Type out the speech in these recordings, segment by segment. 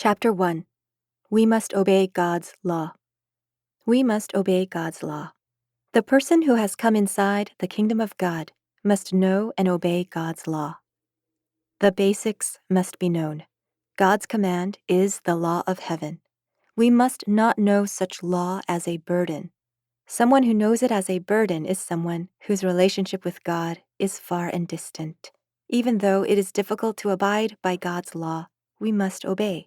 Chapter 1. We must obey God's law. We must obey God's law. The person who has come inside the kingdom of God must know and obey God's law. The basics must be known. God's command is the law of heaven. We must not know such law as a burden. Someone who knows it as a burden is someone whose relationship with God is far and distant. Even though it is difficult to abide by God's law, we must obey.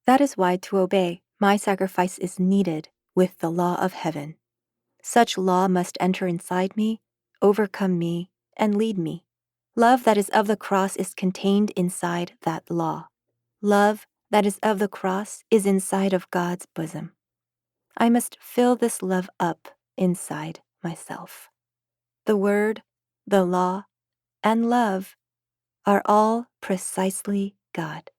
That is why to obey, my sacrifice is needed with the law of heaven. Such law must enter inside me, overcome me, and lead me. Love that is of the cross is contained inside that law. Love that is of the cross is inside of God's bosom. I must fill this love up inside myself. The word, the law, and love are all precisely God.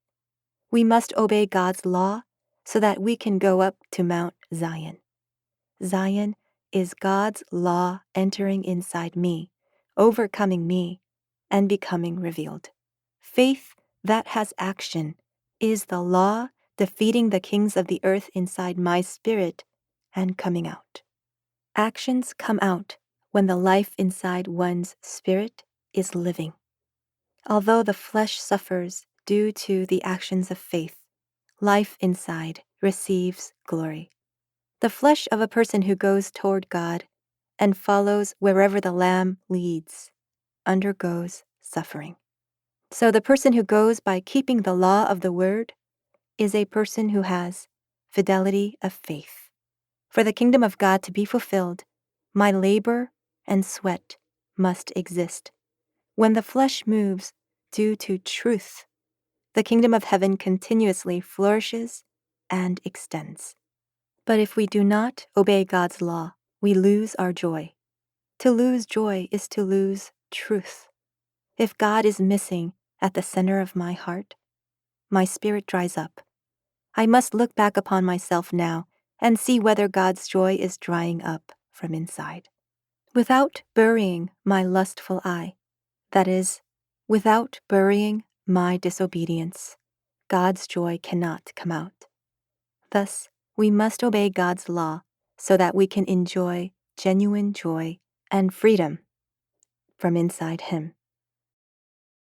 We must obey God's law so that we can go up to Mount Zion. Zion is God's law entering inside me, overcoming me, and becoming revealed. Faith that has action is the law defeating the kings of the earth inside my spirit and coming out. Actions come out when the life inside one's spirit is living. Although the flesh suffers due to the actions of faith, life inside receives glory. The flesh of a person who goes toward God and follows wherever the Lamb leads undergoes suffering. So the person who goes by keeping the law of the word is a person who has fidelity of faith. For the kingdom of God to be fulfilled, my labor and sweat must exist. When the flesh moves due to truth, the kingdom of heaven continuously flourishes and extends. But if we do not obey God's law, we lose our joy. To lose joy is to lose truth. If God is missing at the center of my heart, my spirit dries up. I must look back upon myself now and see whether God's joy is drying up from inside. Without burying my lustful eye, that is, without burying my disobedience, God's joy cannot come out. Thus, we must obey God's law so that we can enjoy genuine joy and freedom from inside Him.